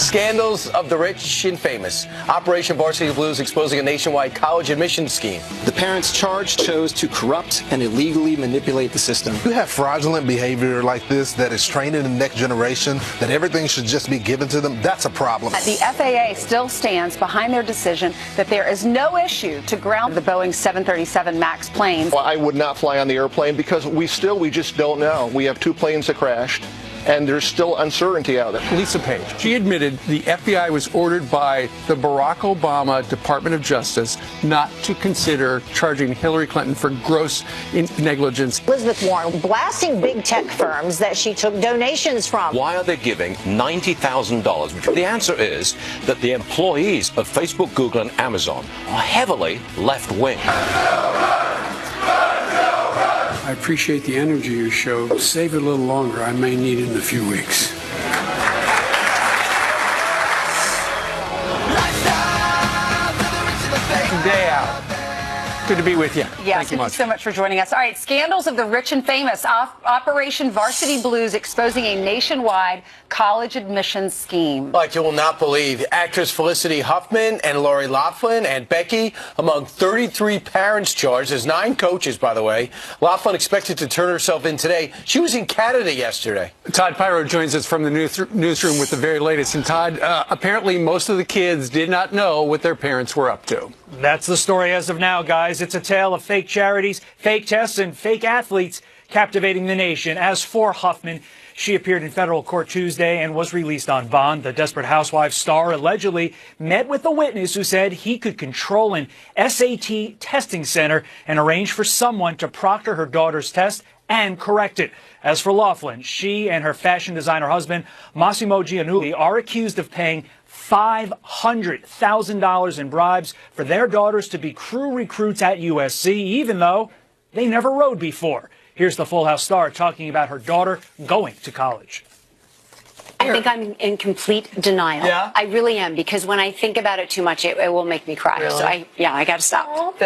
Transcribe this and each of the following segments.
Scandals of the rich and famous. Operation Varsity Blues exposing a nationwide college admissions scheme. The parents charged chose to corrupt and illegally manipulate the system. You have fraudulent behavior like this that is training the next generation, that everything should just be given to them. That's a problem. The FAA still stands behind their decision that there is no issue to ground the Boeing 737 MAX planes. Well, I would not fly on the airplane because we just don't know. We have 2 planes that crashed, and there's still uncertainty out there. Lisa Page, she admitted the FBI was ordered by the Barack Obama Department of Justice not to consider charging Hillary Clinton for gross negligence. Elizabeth Warren blasting big tech firms that she took donations from. Why are they giving $90,000? The answer is that the employees of Facebook, Google, and Amazon are heavily left-wing. I appreciate the energy you show. Save it a little longer. I may need it in a few weeks. Day out. Good to be with you. Yes, thank you so much for joining us. All right, scandals of the rich and famous. Operation Varsity Blues exposing a nationwide college admissions scheme. Like you will not believe, actress Felicity Huffman and Lori Loughlin and Becky among 33 parents charged. There's 9 coaches, by the way. Loughlin expected to turn herself in today. She was in Canada yesterday. Todd Pyro joins us from the newsroom with the very latest. And Todd, apparently most of the kids did not know what their parents were up to. That's the story as of now, guys. It's a tale of fake charities, fake tests, and fake athletes captivating the nation. As for Huffman, she appeared in federal court Tuesday and was released on bond. The Desperate Housewives star allegedly met with a witness who said he could control an SAT testing center and arrange for someone to proctor her daughter's test and correct it. As for Loughlin, she and her fashion designer husband, Massimo Giannulli, are accused of paying $500,000 in bribes for their daughters to be crew recruits at USC, even though they never rode before. Here's the Full House star talking about her daughter going to college. I think I'm in complete denial. Yeah? I really am, because when I think about it too much, it will make me cry. Really? So I got to stop.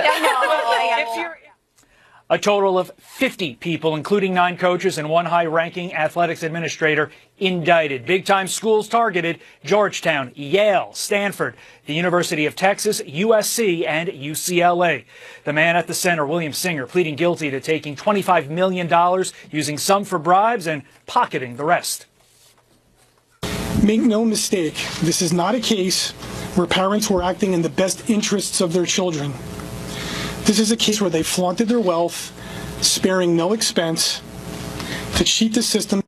A total of 50 people, including 9 coaches and 1 high-ranking athletics administrator, indicted. Big-time schools targeted: Georgetown, Yale, Stanford, the University of Texas, USC, and UCLA. The man at the center, William Singer, pleading guilty to taking $25 million, using some for bribes and pocketing the rest. Make no mistake, this is not a case where parents were acting in the best interests of their children. This is a case where they flaunted their wealth, sparing no expense, to cheat the system.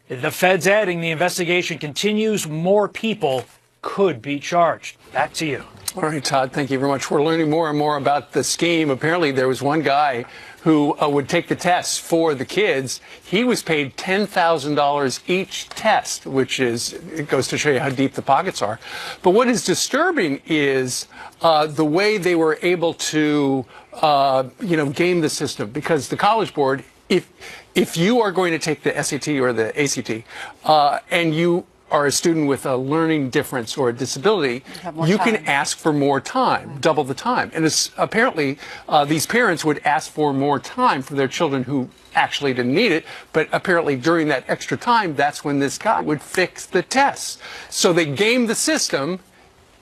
The feds adding the investigation continues. More people could be charged. Back to you. All right, Todd, thank you very much. We're learning more and more about the scheme. Apparently, there was one guy who would take the tests for the kids. He was paid $10,000 each test, which is, it goes to show you how deep the pockets are. But what is disturbing is the way they were able to, game the system, because the College Board, if you are going to take the SAT or the ACT, and you are a student with a learning difference or a disability, you can ask for more time, double the time. And apparently, these parents would ask for more time for their children who actually didn't need it, but apparently during that extra time, that's when this guy would fix the tests. So they gamed the system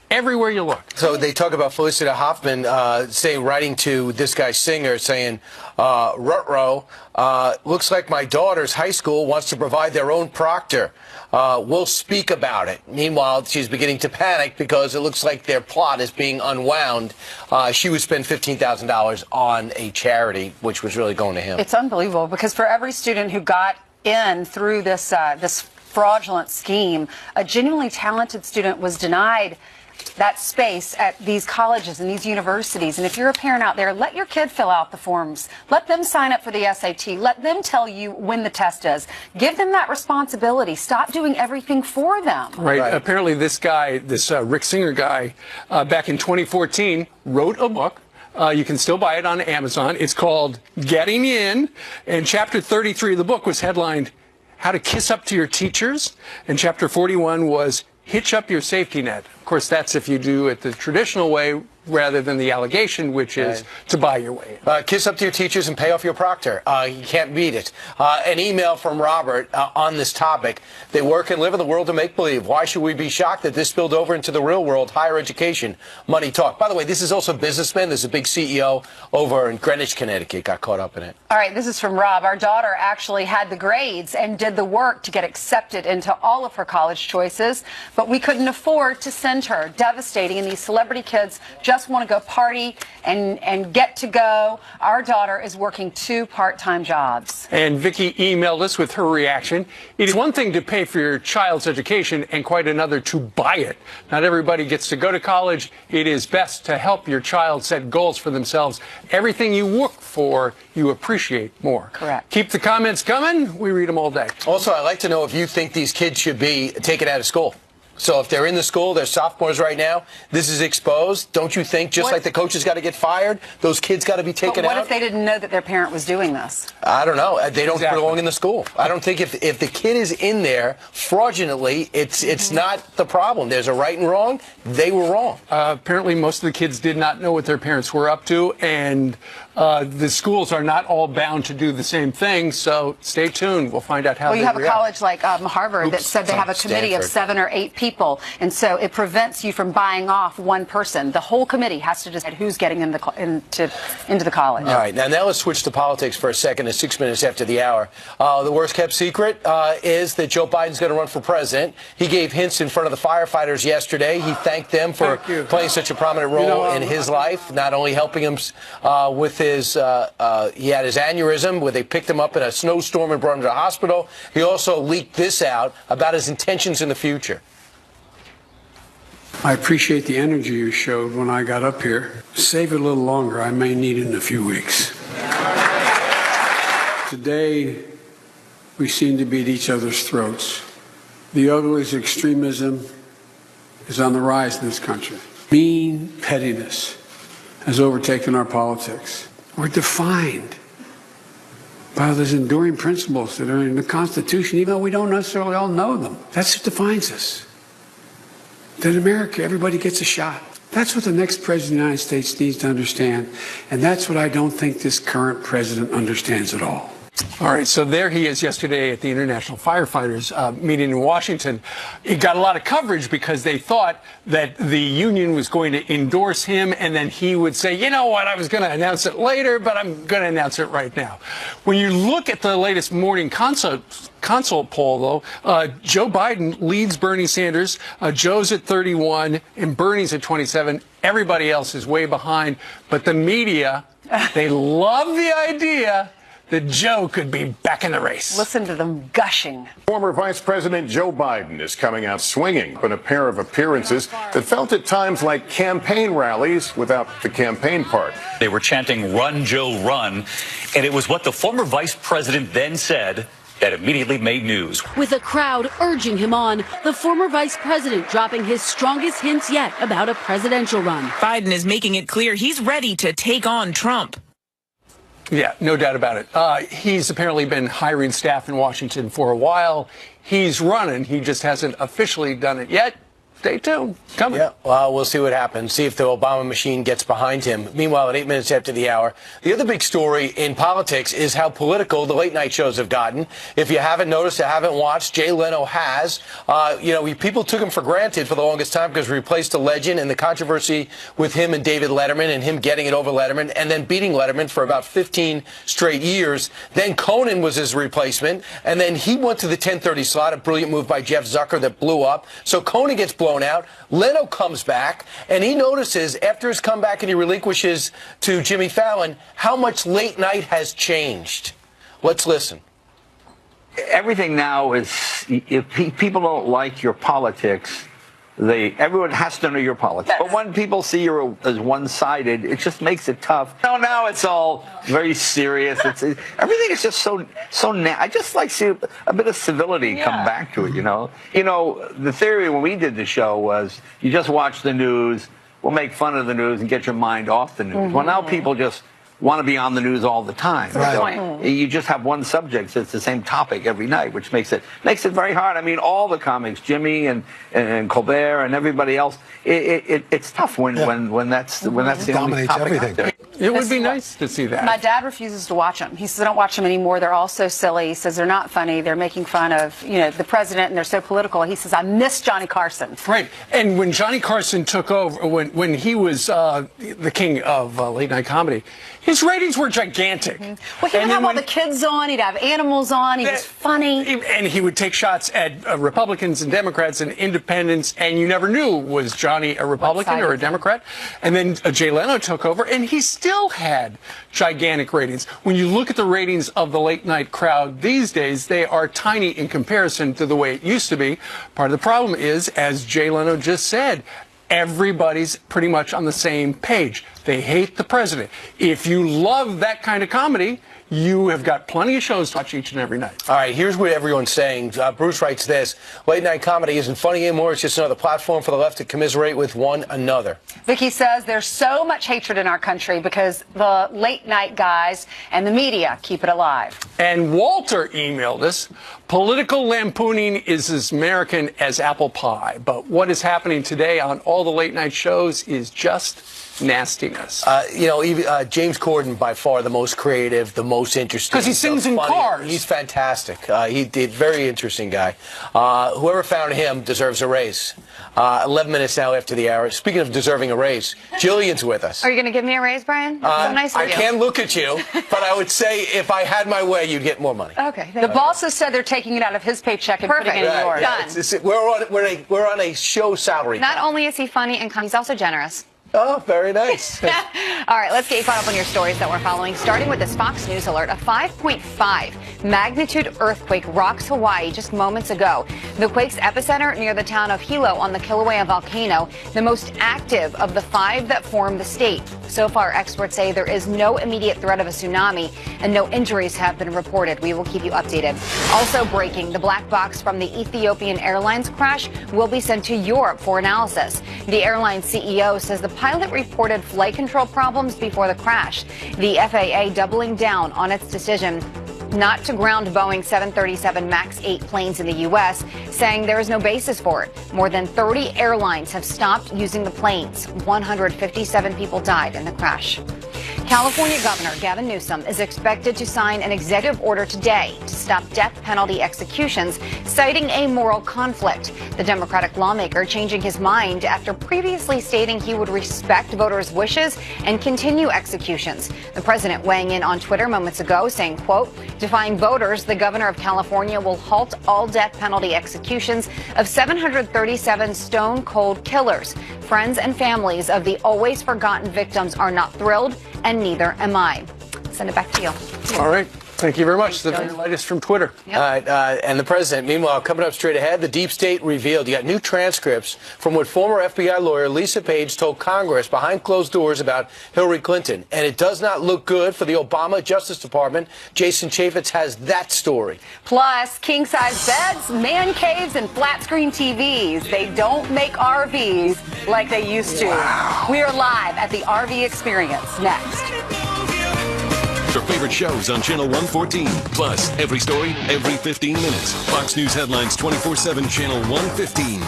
everywhere you look. So they talk about Felicity Huffman writing to this guy Singer, saying, Rutro, looks like my daughter's high school wants to provide their own proctor. We'll speak about it. Meanwhile, she's beginning to panic because it looks like their plot is being unwound. She would spend $15,000 on a charity, which was really going to him. It's unbelievable, because for every student who got in through this fraudulent scheme, a genuinely talented student was denied that space at these colleges and these universities. And if you're a parent out there, let your kid fill out the forms. Let them sign up for the SAT. Let them tell you when the test is. Give them that responsibility. Stop doing everything for them. Right. Apparently this guy, this Rick Singer guy, back in 2014, wrote a book. You can still buy it on Amazon. It's called Getting In. And chapter 33 of the book was headlined, How to Kiss Up to Your Teachers. And chapter 41 was Hitch Up Your Safety Net. course, that's if you do it the traditional way rather than the allegation, which is to buy your way in. Kiss up to your teachers and pay off your proctor. You can't beat it. An email from Robert on this topic. They work and live in the world of make-believe. Why should we be shocked that this spilled over into the real world? Higher education, money talk. By the way, this is also businessman. There's a big CEO over in Greenwich, Connecticut, got caught up in it. All right, this is from Rob. Our daughter actually had the grades and did the work to get accepted into all of her college choices, but we couldn't afford to send her. Devastating, and these celebrity kids just want to go party and get to go. Our daughter is working 2 part-time jobs. And Vicky emailed us with her reaction. It is one thing to pay for your child's education and quite another to buy it. Not everybody gets to go to college. It is best to help your child set goals for themselves. Everything you work for, you appreciate more. Correct. Keep the comments coming. We read them all day. Also, I'd like to know if you think these kids should be taken out of school. So if they're in the school, they're sophomores right now, this is exposed. Don't you think just like the coaches got to get fired, those kids got to be taken out? What if they didn't know that their parent was doing this? I don't know. They don't belong in the school. I don't think if the kid is in there fraudulently, it's not the problem. There's a right and wrong. They were wrong. Apparently, most of the kids did not know what their parents were up to, and the schools are not all bound to do the same thing. So stay tuned. We'll find out how they react. Well, you have a college like Harvard that said they have a committee of 7 or 8 people, and so it prevents you from buying off one person. The whole committee has to decide who's getting into the college. All right, now let's switch to politics for a second. It's 6 minutes after the hour. The worst kept secret is that Joe Biden's going to run for president. He gave hints in front of the firefighters yesterday. He thanked them for playing such a prominent role in his life, not only helping him with his, he had his aneurysm where they picked him up in a snowstorm and brought him to the hospital. He also leaked this out about his intentions in the future. I appreciate the energy you showed when I got up here. Save it a little longer. I may need it in a few weeks. Today, we seem to be at each other's throats. The ugliest extremism is on the rise in this country. Mean pettiness has overtaken our politics. We're defined by those enduring principles that are in the Constitution, even though we don't necessarily all know them. That's what defines us. That in America, everybody gets a shot. That's what the next president of the United States needs to understand. And that's what I don't think this current president understands at all. All right, so there he is yesterday at the International Firefighters meeting in Washington. It got a lot of coverage because they thought that the union was going to endorse him, and then he would say, you know what, I was going to announce it later, but I'm going to announce it right now. When you look at the latest morning consult poll, though, Joe Biden leads Bernie Sanders. Joe's at 31, and Bernie's at 27. Everybody else is way behind. But the media, they love the idea that Joe could be back in the race. Listen to them gushing. Former Vice President Joe Biden is coming out swinging in a pair of appearances that felt at times like campaign rallies without the campaign part. They were chanting, "Run, Joe, run," and it was what the former vice president then said that immediately made news. With a crowd urging him on, the former vice president dropping his strongest hints yet about a presidential run. Biden is making it clear he's ready to take on Trump. Yeah, no doubt about it. He's apparently been hiring staff in Washington for a while. He's running. He just hasn't officially done it yet. Stay tuned. Coming. Yeah, well, we'll see what happens. See if the Obama machine gets behind him. Meanwhile, at 8 minutes after the hour, the other big story in politics is how political the late night shows have gotten. If you haven't noticed or haven't watched, Jay Leno has. People took him for granted for the longest time because we replaced a legend, and the controversy with him and David Letterman and him getting it over Letterman and then beating Letterman for about 15 straight years. Then Conan was his replacement, and then he went to the 10:30 slot, a brilliant move by Jeff Zucker that blew up. So Conan gets blown out. Leno comes back, and he notices after his comeback and he relinquishes to Jimmy Fallon how much late night has changed. Let's listen. Everything now is, if people don't like your politics, everyone has to know your politics. But when people see you as one-sided, it just makes it tough. Now it's all very serious. Everything is just so I just like to see a bit of civility come back to it, you know. The theory when we did the show was you just watch the news, we'll make fun of the news and get your mind off the news. Well, now people just want to be on the news all the time. Right. So you just have one subject, so it's the same topic every night, which makes it very hard. I mean, all the comics, Jimmy and Colbert and everybody else, it's tough when that's the only topic out there. It would be nice to see that. My dad refuses to watch them. He says, I don't watch them anymore. They're all so silly. He says they're not funny. They're making fun of, the president, and they're so political. He says, I miss Johnny Carson. Right. And when Johnny Carson took over, when he was the king of late night comedy, his ratings were gigantic. Well, he would have all the kids on. He'd have animals on. He was funny. And he would take shots at Republicans and Democrats and independents, and you never knew, was Johnny a Republican or a Democrat? And then Jay Leno took over, and he still had gigantic ratings. When you look at the ratings of the late night crowd these days, they are tiny in comparison to the way it used to be. Part of the problem is, as Jay Leno just said, everybody's pretty much on the same page. They hate the president. If you love that kind of comedy, you have got plenty of shows to watch each and every night. All right, here's what everyone's saying. Bruce writes this: late night comedy isn't funny anymore. It's just another platform for the left to commiserate with one another. Vicky says there's so much hatred in our country because the late night guys and the media keep it alive. And Walter emailed us, political lampooning is as American as apple pie. But what is happening today on all the late night shows is just nastiness. James Corden, by far the most creative, the most interesting. Because he sings in cars. He's fantastic. He did very interesting guy. Whoever found him deserves a raise. 11 minutes now after the hour. Speaking of deserving a raise, Jillian's with us. Are you going to give me a raise, Brian? That's so nice of you. I can't look at you, but I would say if I had my way, you'd get more money. Okay. The boss has said they're taking it out of his paycheck and putting it in yours. Done. We're on a show salary. Not only is he funny and he's also generous. Oh, very nice. All right, let's get you caught up on your stories that we're following, starting with this Fox News alert. A 5.5 magnitude earthquake rocks Hawaii just moments ago. The quake's epicenter near the town of Hilo on the Kilauea volcano, the most active of the 5 that form the state. So far, experts say there is no immediate threat of a tsunami and no injuries have been reported. We will keep you updated. Also breaking, the black box from the Ethiopian Airlines crash will be sent to Europe for analysis. The airline CEO says the pilot reported flight control problems before the crash. The FAA doubling down on its decision not to ground Boeing 737 MAX 8 planes in the U.S., saying there is no basis for it. More than 30 airlines have stopped using the planes. 157 people died in the crash. California Governor Gavin Newsom is expected to sign an executive order today to stop death penalty executions, citing a moral conflict. The Democratic lawmaker changing his mind after previously stating he would respect voters' wishes and continue executions. The president weighing in on Twitter moments ago saying, quote, defying voters, the governor of California will halt all death penalty executions of 737 stone-cold killers. Friends and families of the always forgotten victims are not thrilled, and neither am I. Send it back to you. All right. Thank you very much. The very latest from Twitter. Yep. All right, and the president, meanwhile, coming up straight ahead, the deep state revealed. You got new transcripts from what former FBI lawyer Lisa Page told Congress behind closed doors about Hillary Clinton. And it does not look good for the Obama Justice Department. Jason Chaffetz has that story. Plus, king-size beds, man caves, and flat-screen TVs. They don't make RVs like they used to. Wow. We are live at the RV Experience next. Your favorite shows on Channel 114. Plus, every story, every 15 minutes. Fox News headlines 24/7, Channel 115.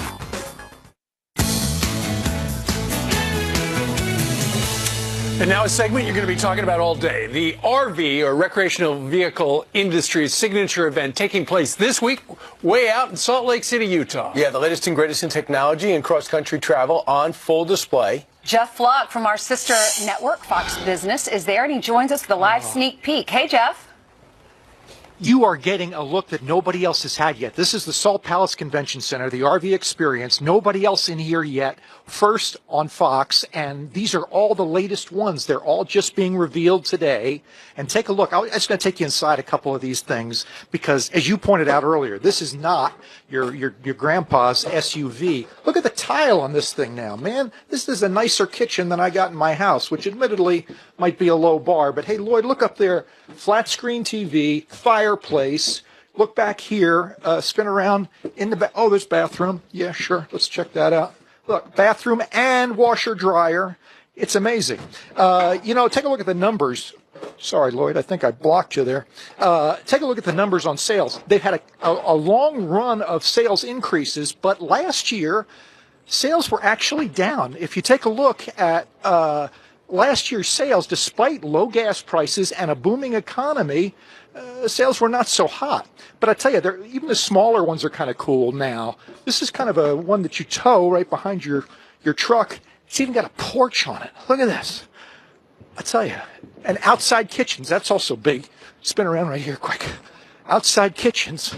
And now a segment you're going to be talking about all day. The RV, or recreational vehicle industry's signature event, taking place this week way out in Salt Lake City, Utah. Yeah, the latest and greatest in technology and cross-country travel on full display. Jeff Flock from our sister network, Fox Business, is there, and he joins us for the live sneak peek. Hey, Jeff. You are getting a look that nobody else has had yet. This is the Salt Palace Convention Center, the RV Experience. Nobody else in here yet. First on Fox, and these are all the latest ones. They're all just being revealed today. And take a look. I'm just going to take you inside a couple of these things because, as you pointed out earlier, this is not your grandpa's SUV. Look at the tile on this thing now, man. This is a nicer kitchen than I got in my house, which admittedly might be a low bar. But hey, Lloyd, look up there. Flat screen TV, fireplace. Look back here, spin around in the back. Oh, there's bathroom. Yeah, sure. Let's check that out. Look, bathroom and washer dryer. It's amazing. You know, take a look at the numbers. Sorry, Lloyd, I think I blocked you there. Take a look at the numbers on sales. They've had a long run of sales increases, but last year, sales were actually down. If you take a look at last year's sales, despite low gas prices and a booming economy, sales were not so hot. But I tell you, even the smaller ones are kind of cool now. This is kind of a one that you tow right behind your truck. It's even got a porch on it. Look at this. I tell you. And outside kitchens, that's also big. Spin around right here quick. Outside kitchens.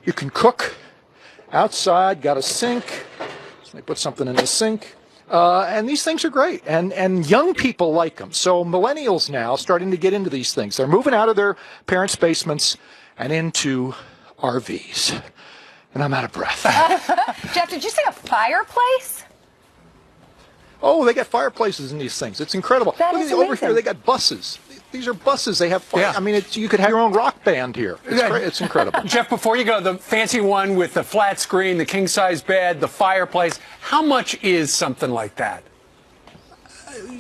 You can cook outside, got a sink. So they put something in the sink. And these things are great. And young people like them. So millennials now starting to get into these things. They're moving out of their parents' basements and into RVs. And I'm out of breath. Jeff, did you say a fireplace? Oh, they got fireplaces in these things. It's incredible. That Look is at over amazing. here. They got buses. These are buses. They have fire. I mean, you could have your own rock band here. It's incredible. Jeff, before you go, the fancy one with the flat screen, the king-size bed, the fireplace, how much is something like that?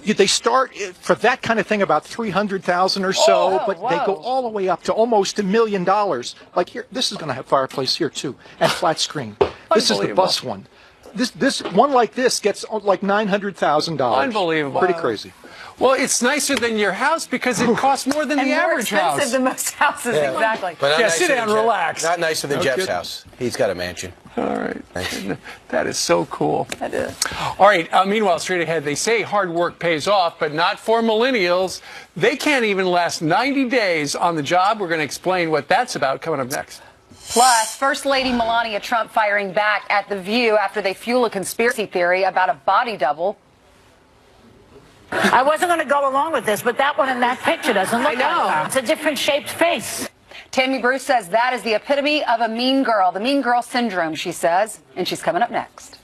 They start for that kind of thing about $300,000 or so, Oh, but whoa. they go all the way up to almost $1 million. Like here, this is going to have fireplace here too, and flat screen. This is the Unbelievable. bus one. This one like this gets like $900,000. Unbelievable. Pretty crazy. Well, it's nicer than your house because it costs more than And the more average house. expensive than most houses, Yeah. exactly. But not Yeah, nicer sit than down, Jeff- relax. Not nicer than No Jeff's kidding. house. He's got a mansion. All right. That is so cool. That is. All right. Meanwhile, straight ahead, they say hard work pays off, but not for millennials. They can't even last 90 days on the job. We're going to explain what that's about coming up next. Plus, First Lady Melania Trump firing back at The View after they fuel a conspiracy theory about a body double. I wasn't going to go along with this, but that one in that picture doesn't look I know. like her. It's a different shaped face. Tammy Bruce says that is the epitome of a mean girl, the mean girl syndrome, she says, and she's coming up next.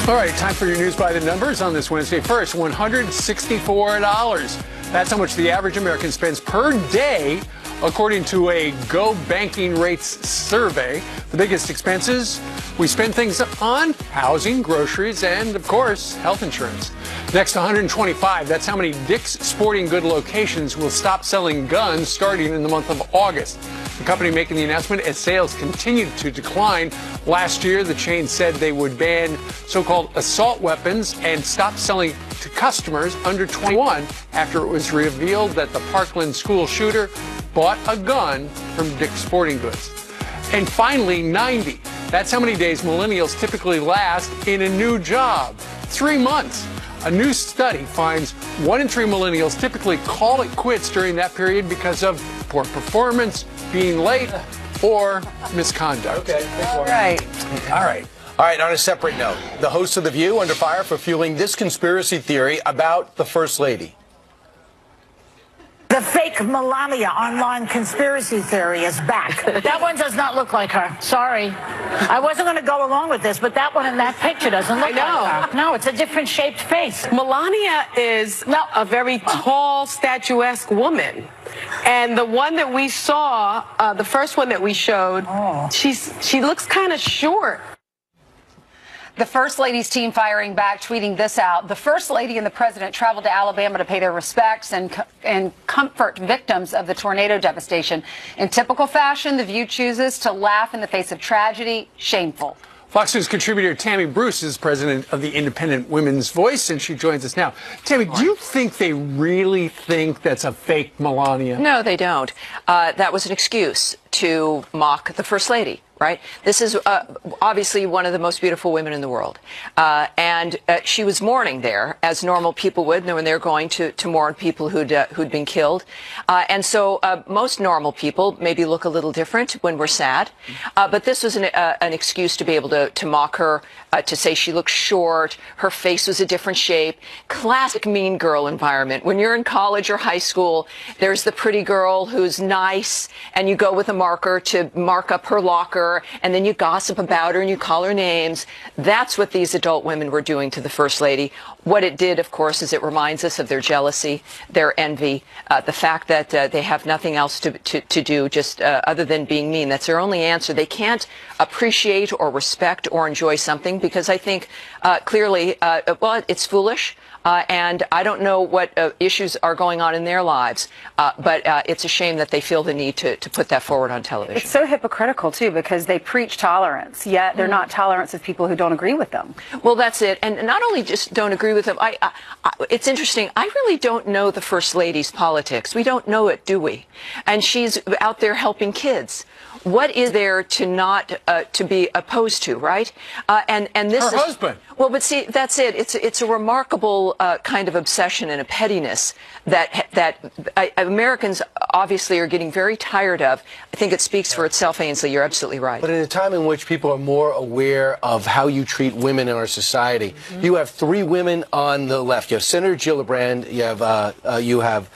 All right, time for your news by the numbers on this Wednesday. First, $164. That's how much the average American spends per day, according to a Go Banking Rates survey. The biggest expenses we spend things on: housing, groceries, and, of course, health insurance. Next, $125. That's how many Dick's Sporting Good locations will stop selling guns starting in the month of August. The company making the announcement as sales continued to decline. Last year, the chain said they would ban so-called assault weapons and stop selling to customers under 21 after it was revealed that the Parkland school shooter bought a gun from Dick's Sporting Goods. And finally, 90. That's how many days millennials typically last in a new job. 3 months. A new study finds 1 in 3 millennials typically call it quits during that period because of poor performance, being late, or misconduct. Okay. All right. All right. All right, on a separate note, the hosts of The View under fire for fueling this conspiracy theory about the First Lady. The fake Melania online conspiracy theory is back. That one does not look like her. Sorry. I wasn't going to go along with this, but that one in that picture doesn't look like her. No, it's a different shaped face. Melania is a very tall, statuesque woman. And the one that we saw, the first one that we showed, she looks kind of short. The First Lady's team firing back, tweeting this out. The First Lady and the President traveled to Alabama to pay their respects and comfort victims of the tornado devastation. In typical fashion, The View chooses to laugh in the face of tragedy. Shameful. Fox News contributor Tammy Bruce is president of the Independent Women's Voice, and she joins us now. Tammy, do you think they really think that's a fake Melania? No, they don't. That was an excuse to mock the First Lady. Right? This is obviously one of the most beautiful women in the world. And she was mourning there, as normal people would when they're going to mourn people who'd been killed. And so most normal people maybe look a little different when we're sad. But this was an excuse to be able to mock her, to say she looked short, her face was a different shape. Classic mean girl environment. When you're in college or high school, there's the pretty girl who's nice, and you go with a marker to mark up her locker, her, and then you gossip about her and you call her names. That's what these adult women were doing to the First Lady. What it did, of course, is it reminds us of their jealousy, their envy, the fact that they have nothing else to do just other than being mean. That's their only answer. They can't appreciate or respect or enjoy something because I think clearly, well, it's foolish. And I don't know what issues are going on in their lives, but it's a shame that they feel the need to put that forward on television. It's so hypocritical, too, because they preach tolerance, yet they're not tolerant of people who don't agree with them. Well, that's it. And not only just don't agree with them, it's interesting. I really don't know the First Lady's politics. We don't know it, do we? And she's out there helping kids. What is there to not to be opposed to, right? And this her husband. Well, but see, that's it. It's a remarkable kind of obsession and a pettiness that Americans obviously are getting very tired of. I think it speaks for itself, Ainsley. You're absolutely right. But in a time in which people are more aware of how you treat women in our society, you have three women on the left. You have Senator Gillibrand, you have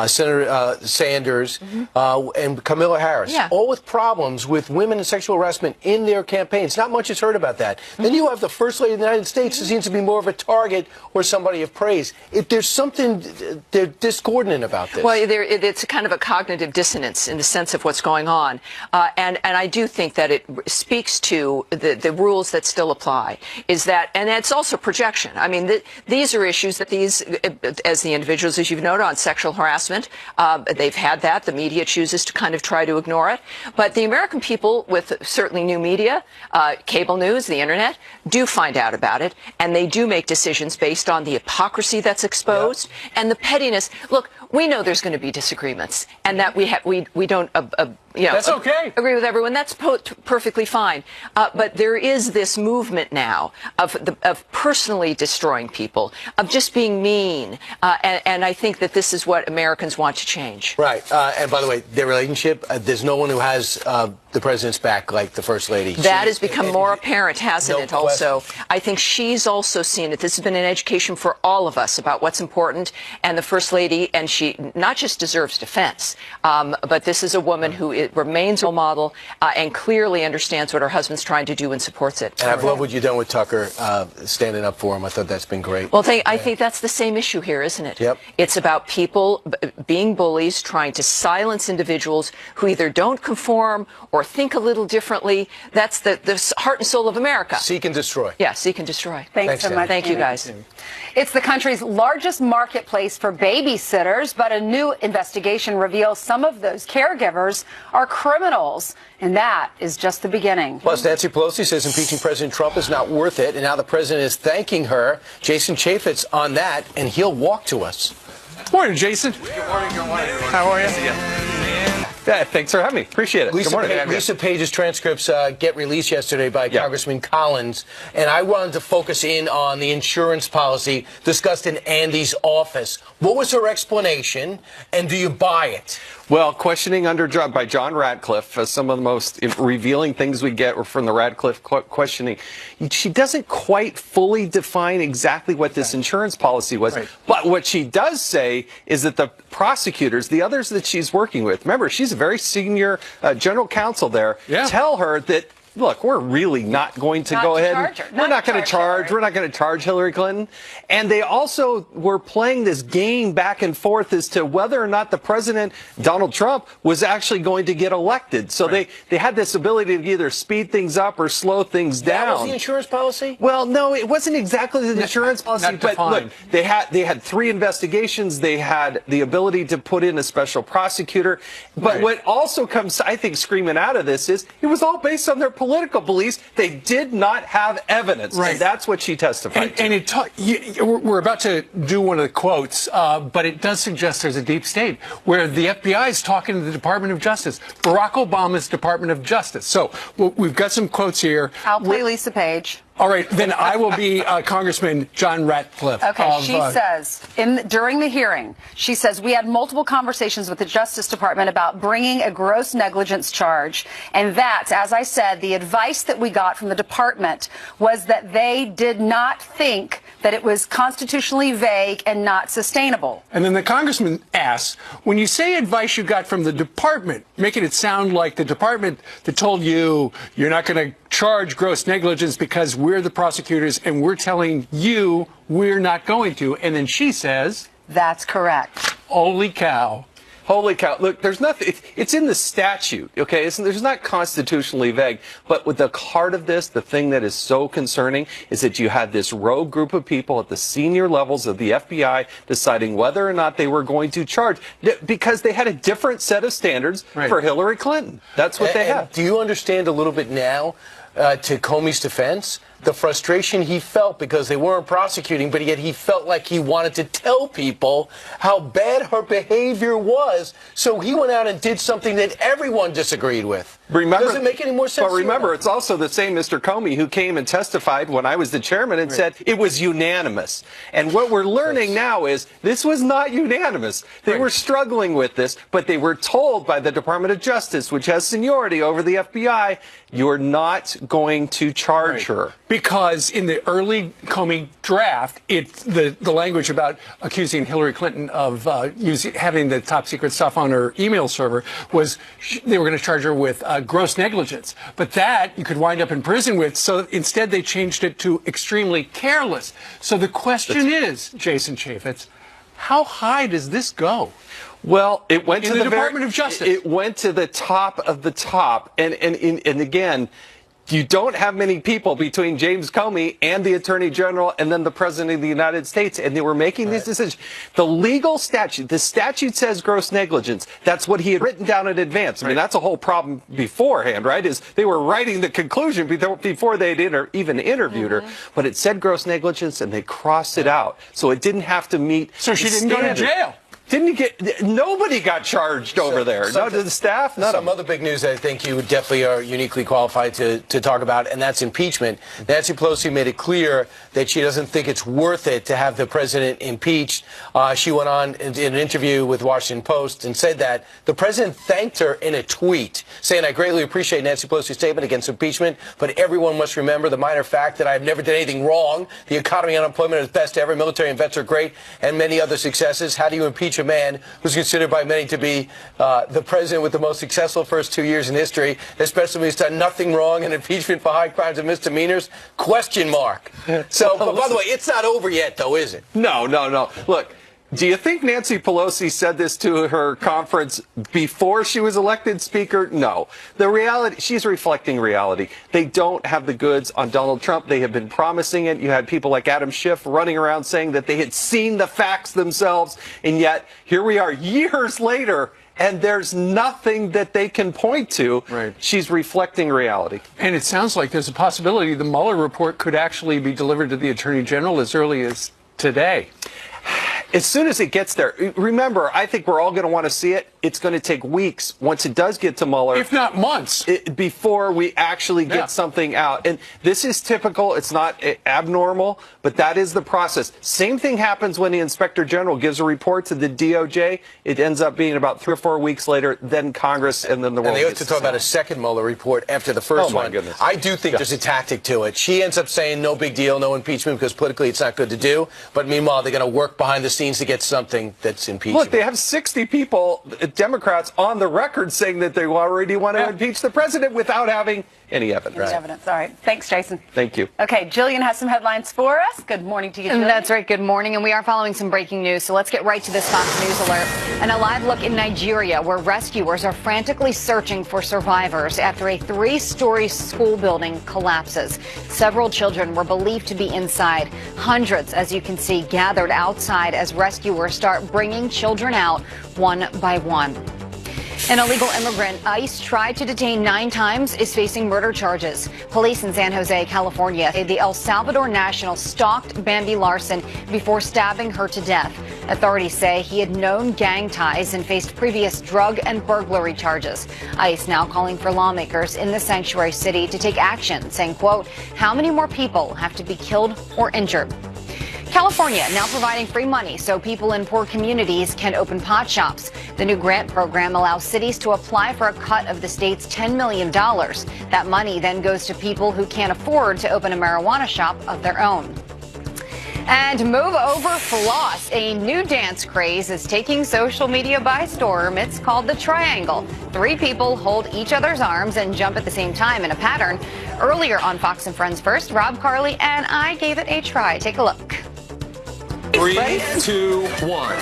Senator Sanders, and Kamala Harris, all with problems with women and sexual harassment in their campaigns. Not much is heard about that. Then you have the First Lady of the United States who seems to be more of a target or somebody of praise. If there's something discordant about this. Well, it's a kind of a cognitive dissonance in the sense of what's going on. And I do think that it speaks to the rules that still apply. And it's also projection. I mean, these are issues that these, as the individuals, as you've noted, on sexual harassment, they've had that. The media chooses to kind of try to ignore it. But the American people, with certainly new media, cable news, the internet, do find out about it, and they do make decisions based on the hypocrisy that's exposed and the pettiness. Look, we know there's going to be disagreements, and that we don't that's okay. Agree with everyone. That's perfectly fine. But there is this movement now of personally destroying people, of just being mean, and I think that this is what Americans want to change. Right. And by the way, their relationship, there's no one who has the president's back like the First Lady. That has become more apparent, hasn't it, also? I think she's also seen it. This has been an education for all of us about what's important, and the First Lady, and she not just deserves defense, but this is a woman who remains a role model and clearly understands what her husband's trying to do and supports it. And I've loved what you've done with Tucker, standing up for him. I thought that's been great. Well, I think that's the same issue here, isn't it? Yep. It's about people being bullies, trying to silence individuals who either don't conform or think a little differently. That's the heart and soul of America. Seek and destroy. Yeah, seek and destroy. Thanks so much. Thank you, guys. It's the country's largest marketplace for babysitters, but a new investigation reveals some of those caregivers are criminals, and that is just the beginning. Plus, Nancy Pelosi says impeaching President Trump is not worth it, and now the president is thanking her. Jason Chaffetz on that, and he'll walk to us. Morning, Jason. Good morning. How are you? Yeah, thanks for having me. Appreciate it. Good morning. Lisa Page's transcripts get released yesterday by Congressman Collins, and I wanted to focus in on the insurance policy discussed in Andy's office. What was her explanation, and do you buy it? Well, questioning by John Ratcliffe, some of the most revealing things we get were from the Ratcliffe questioning. She doesn't quite fully define exactly what this insurance policy was, but what she does say is that the prosecutors, the others that she's working with, remember, she's a very senior general counsel there, tell her that, look, we're really not going to go ahead. We're not going to charge. We're not going to charge Hillary Clinton. And they also were playing this game back and forth as to whether or not the president, Donald Trump, was actually going to get elected. So they had this ability to either speed things up or slow things down. That was the insurance policy? Well, no, it wasn't exactly the insurance policy. But look, they had 3 investigations. They had the ability to put in a special prosecutor. But what also comes, I think, screaming out of this is it was all based on their political beliefs. They did not have evidence, and that's what she testified to. And we're about to do one of the quotes, but it does suggest there's a deep state where the FBI is talking to the Department of Justice, Barack Obama's Department of Justice. So we've got some quotes here. I'll play Lisa Page. All right, then I will be Congressman John Ratcliffe. Okay, she says, during the hearing, she says, we had multiple conversations with the Justice Department about bringing a gross negligence charge. And that, as I said, the advice that we got from the department was that they did not think that it was constitutionally vague and not sustainable. And then the congressman asks, when you say advice you got from the department, making it sound like the department that told you you're not going to charge gross negligence because we're the prosecutors and we're telling you we're not going to. And then she says, that's correct. Holy cow. Holy cow. Look, there's nothing, it's in the statute, okay? There's not constitutionally vague. But with the heart of this, the thing that is so concerning is that you had this rogue group of people at the senior levels of the FBI deciding whether or not they were going to charge because they had a different set of standards for Hillary Clinton. That's what they have. Do you understand a little bit now, to Comey's defense, the frustration he felt because they weren't prosecuting, but yet he felt like he wanted to tell people how bad her behavior was, so he went out and did something that everyone disagreed with. Doesn't make any more sense. But remember, it's also the same Mr. Comey who came and testified when I was the chairman and said it was unanimous. And what we're learning now is this was not unanimous. They were struggling with this, but they were told by the Department of Justice, which has seniority over the FBI, you're not going to charge her. Because in the early Comey draft, the language about accusing Hillary Clinton of having the top secret stuff on her email server was they were going to charge her with gross negligence. But that you could wind up in prison with. So instead they changed it to extremely careless. So the question is, Jason Chaffetz, how high does this go? Well, it went to the Department of Justice. It went to the top of the top. And again, you don't have many people between James Comey and the Attorney General and then the President of the United States, and they were making these decisions. The legal statute, the statute says gross negligence. That's what he had written down in advance. I mean, that's a whole problem beforehand, right? Is they were writing the conclusion before they'd even interviewed her. But it said gross negligence, and they crossed it out. So it didn't have to meet So she didn't go to jail. Nobody got charged over there. None of the staff, none of them. Some other big news that I think you definitely are uniquely qualified to talk about, and that's impeachment. Nancy Pelosi made it clear that she doesn't think it's worth it to have the president impeached. She went on in an interview with Washington Post and said that the president thanked her in a tweet, saying, I greatly appreciate Nancy Pelosi's statement against impeachment, but everyone must remember the minor fact that I've never done anything wrong. The economy and unemployment is best ever. Military and vets are great, and many other successes. How do you impeach a man who's considered by many to be the president with the most successful first 2 years in history, especially when he's done nothing wrong and impeachment for high crimes and misdemeanors? Question mark. So, but by the way, it's not over yet, though, is it? No. Look, do you think Nancy Pelosi said this to her conference before she was elected Speaker? No. The reality, she's reflecting reality. They don't have the goods on Donald Trump. They have been promising it. You had people like Adam Schiff running around saying that they had seen the facts themselves, and yet here we are years later, and there's nothing that they can point to. She's reflecting reality. And it sounds like there's a possibility the Mueller report could actually be delivered to the Attorney General as early as today. As soon as it gets there, remember, I think we're all going to want to see it. It's going to take weeks once it does get to Mueller. If not months. Before we actually get something out. And this is typical. It's not abnormal, but that is the process. Same thing happens when the Inspector General gives a report to the DOJ. It ends up being about 3 or 4 weeks later, then Congress, and then the world. And they have to talk about a second Mueller report after the first one. Oh, my goodness. I do think there's a tactic to it. She ends up saying no big deal, no impeachment, because politically it's not good to do. But meanwhile, they're going to work behind the scenes to get something that's impeachable. Look, they have 60 people, Democrats, on the record saying that they already want to impeach the president without having any evidence. Any evidence. All right. Thanks, Jason. Thank you. Okay, Jillian has some headlines for us. Good morning to you, Jillian. That's right. Good morning. And we are following some breaking news. So let's get right to this Fox News alert. And a live look in Nigeria, where rescuers are frantically searching for survivors after a 3-story school building collapses. Several children were believed to be inside. Hundreds, as you can see, gathered outside as rescuers start bringing children out one by one. An illegal immigrant ICE tried to detain 9 times is facing murder charges. Police in San Jose, California, say the El Salvador national stalked Bambi Larson before stabbing her to death. Authorities say he had known gang ties and faced previous drug and burglary charges. ICE now calling for lawmakers in the sanctuary city to take action, saying, quote, how many more people have to be killed or injured? California now providing free money so people in poor communities can open pot shops. The new grant program allows cities to apply for a cut of the state's $10 million. That money then goes to people who can't afford to open a marijuana shop of their own. And move over floss. A new dance craze is taking social media by storm. It's called the triangle. 3 people hold each other's arms and jump at the same time in a pattern. Earlier on Fox and Friends First, Rob, Carly, and I gave it a try. Take a look. 3, Ready? 2, 1. Oh,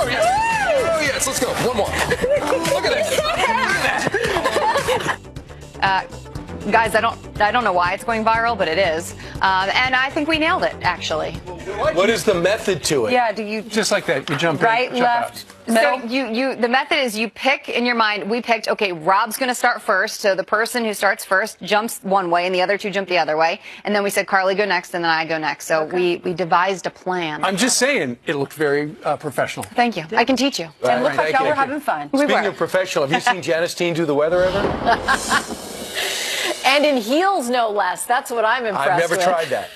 yes. Oh, yes. Let's go. One more. Look at that. Guys, I don't know why it's going viral, but it is. And I think we nailed it, actually. What is the method to it? Yeah, do you... Just like that. You jump right, in, jump left, out. So the method is you pick in your mind, we picked, okay, Rob's going to start first. So the person who starts first jumps one way and the other 2 jump the other way. And then we said, Carly, go next, and then I go next. So we devised a plan. I'm just saying, it looked very professional. Thank you. I can teach you. Right, It looked like thank y'all you. were having fun. Speaking of professional, have you seen Janice Dean do the weather ever? And in heels, no less. That's what I'm impressed I've never with. tried that.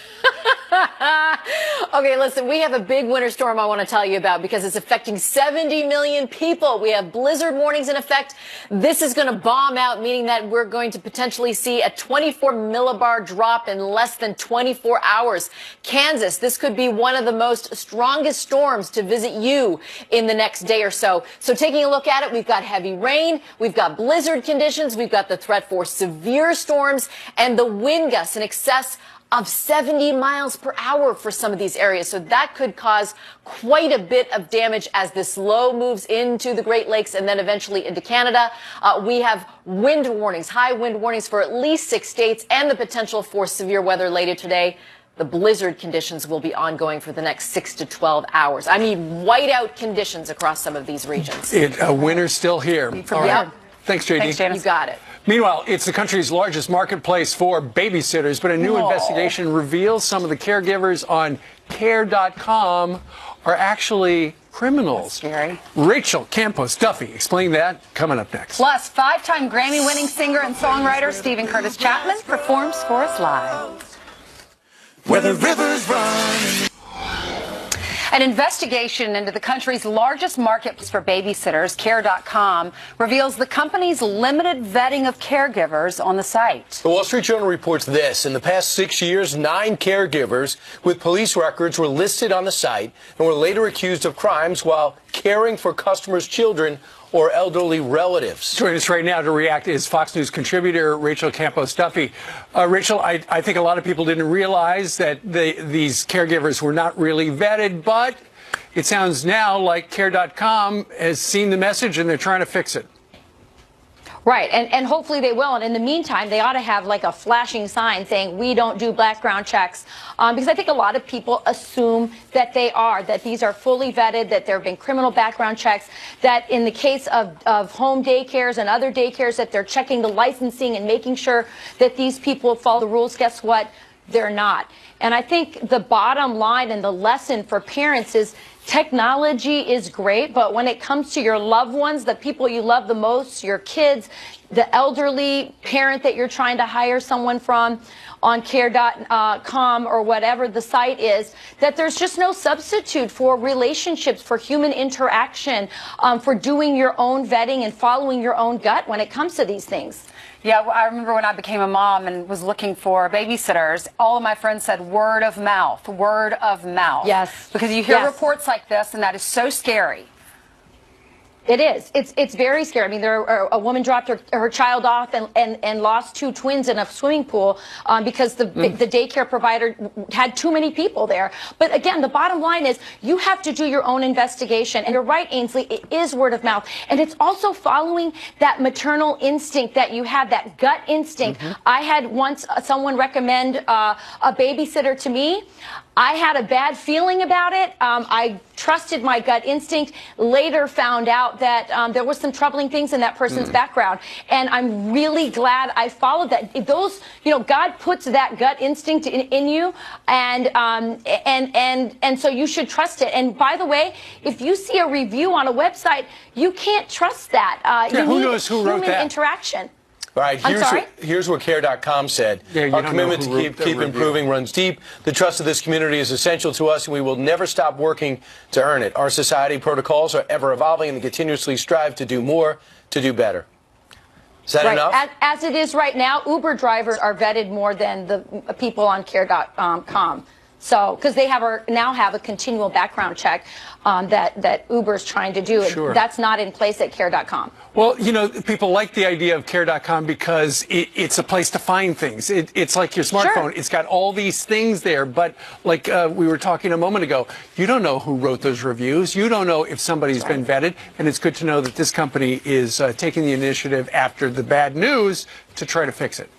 Okay, listen, we have a big winter storm I want to tell you about because it's affecting 70 million people. We have blizzard warnings in effect. This is going to bomb out, meaning that we're going to potentially see a 24 millibar drop in less than 24 hours. Kansas, this could be one of the most strongest storms to visit you in the next day or so. So taking a look at it, we've got heavy rain, we've got blizzard conditions, we've got the threat for severe storms, and the wind gusts in excess of 70 miles per hour for some of these areas. So that could cause quite a bit of damage as this low moves into the Great Lakes and then eventually into Canada. We have wind warnings, high wind warnings for at least 6 states and the potential for severe weather later today. The blizzard conditions will be ongoing for the next 6 to 12 hours. I mean, whiteout conditions across some of these regions. Winter's still here. All right. Yep. Thanks, JD. Thanks, Janice. You got it. Meanwhile, it's the country's largest marketplace for babysitters, but a new investigation reveals some of the caregivers on Care.com are actually criminals. That's scary. Rachel Campos Duffy, explain that coming up next. Plus, 5-time Grammy-winning singer and songwriter Stephen Curtis Chapman performs for us live. Where the rivers run. An investigation into the country's largest marketplace for babysitters, Care.com, reveals the company's limited vetting of caregivers on the site. The Wall Street Journal reports this. In the past 6 years, 9 caregivers with police records were listed on the site and were later accused of crimes while caring for customers' children or elderly relatives. Joining us right now to react is Fox News contributor Rachel Campos Duffy. Rachel, I think a lot of people didn't realize that these caregivers were not really vetted, but it sounds now like Care.com has seen the message and they're trying to fix it. Right, and hopefully they will. And in the meantime, they ought to have like a flashing sign saying, we don't do background checks. Because I think a lot of people assume that they are, that these are fully vetted, that there have been criminal background checks, that in the case of home daycares and other daycares, that they're checking the licensing and making sure that these people follow the rules. Guess what? They're not. And I think the bottom line and the lesson for parents is technology is great, but when it comes to your loved ones, the people you love the most, your kids, the elderly parent that you're trying to hire someone from on Care.com or whatever the site is, that there's just no substitute for relationships, for human interaction, for doing your own vetting and following your own gut when it comes to these things. Yeah, I remember when I became a mom and was looking for babysitters, all of my friends said word of mouth, word of mouth. Yes. Because you hear Yes. reports like this, and that is so scary. It is. It's very scary. I mean, a woman dropped her child off and lost 2 twins in a swimming pool because the daycare provider had too many people there. But again, the bottom line is you have to do your own investigation. And you're right, Ainsley, it is word of mouth. And it's also following that maternal instinct that you have, that gut instinct. I had once someone recommend a babysitter to me. I had a bad feeling about it. I trusted my gut instinct, later found out that there was some troubling things in that person's background. And I'm really glad I followed that. Those, God puts that gut instinct in you, and so you should trust it. And by the way, if you see a review on a website, you can't trust that. You who need knows who wrote human that? interaction. All right, I'm sorry? here's what Care.com said. Yeah, you Our don't know commitment who to wrote the keep review. improving runs deep. The trust of this community is essential to us, and we will never stop working to earn it. Our society protocols are ever evolving, and we continuously strive to do more, to do better. Is that enough? As it is right now, Uber drivers are vetted more than the people on Care.com. So, because they now have a continual background check that Uber's trying to do. Sure. That's not in place at Care.com. Well, you know, people like the idea of Care.com because it's a place to find things. It's like your smartphone. Sure. It's got all these things there. But like we were talking a moment ago, you don't know who wrote those reviews. You don't know if somebody's been vetted. And it's good to know that this company is taking the initiative after the bad news to try to fix it.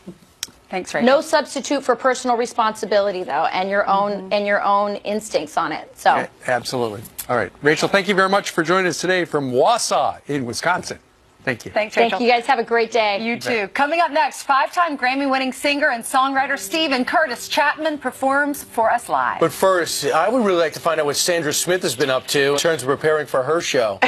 Thanks, Rachel. No substitute for personal responsibility, though, and your own instincts on it. So Yeah, absolutely. All right, Rachel, thank you very much for joining us today from Wausau in Wisconsin. Thank you. Thanks, Rachel. Thank you, guys. Have a great day. You too. Coming up next, 5-time Grammy-winning singer and songwriter Stephen Curtis Chapman performs for us live. But first, I would really like to find out what Sandra Smith has been up to in terms of preparing for her show.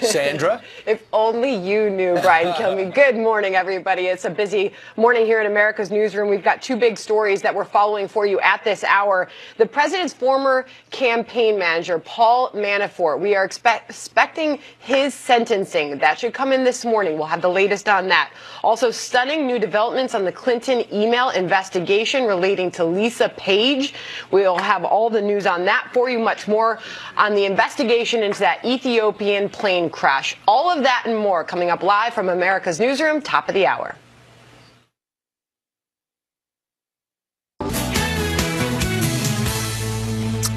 Sandra? If only you knew, Brian Kilmeade. Good morning, everybody. It's a busy morning here in America's Newsroom. We've got two big stories that we're following for you at this hour. The president's former campaign manager, Paul Manafort, we are expecting his sentencing. That should come in this morning. We'll have the latest on that. Also, stunning new developments on the Clinton email investigation relating to Lisa Page. We'll have all the news on that for you, much more on the investigation into that Ethiopian plane crash. All of that and more coming up live from America's Newsroom, top of the hour.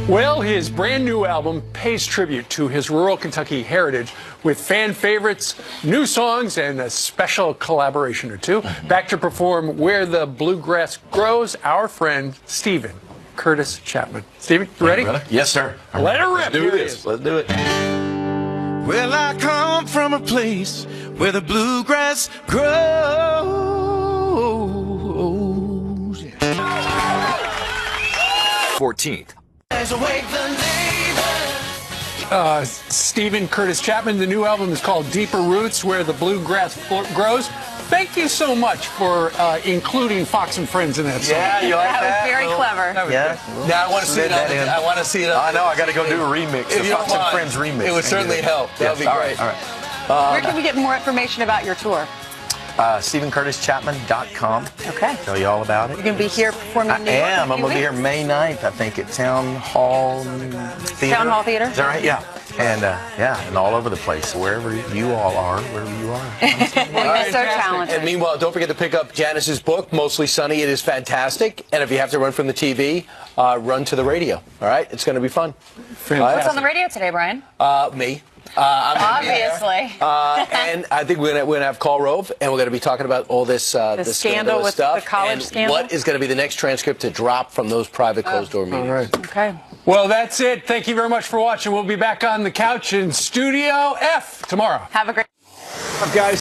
Well, his brand new album pays tribute to his rural Kentucky heritage with fan favorites, new songs, and a special collaboration or two. Back to perform Where the Bluegrass Grows, our friend Stephen Curtis Chapman. Stephen, you ready? Yes, sir. Let it rip. Let's do Here it this. is. Let's do it. Well, I come from a place where the bluegrass grows. 14th. Stephen Curtis Chapman. The new album is called Deeper Roots, Where the Bluegrass Grows. Thank you so much for including Fox and Friends in that song. Yeah, you like that? That was very clever. Yeah. Now I want to see it. I want to see it. I know. I got to go do a remix. If The you don't Fox and mind, Friends remix. it would certainly help. That would be All great. right. All right. Where can we get more information about your tour? StephenCurtisChapman.com. Okay. Tell you all about it. You're going to be here performing in New York? I'm going to be here May 9th, I think, at Town Hall Theater. Town Hall Theater? Is that right? Yeah. And and all over the place, wherever you all are, wherever you are. Well, you're so talented. And meanwhile, don't forget to pick up Janice's book, Mostly Sunny. It is fantastic. And if you have to run from the TV, run to the radio. All right? It's going to be fun. What's on the radio today, Brian? Me. I'm gonna be there. Obviously. And I think we're gonna have Karl Rove, and we're gonna be talking about all this The scandal with stuff, the college and scandal? what is gonna be the next transcript to drop from those private closed-door meetings. All right. Okay. Well, that's it. Thank you very much for watching. We'll be back on the couch in Studio F tomorrow. Have a great Guys.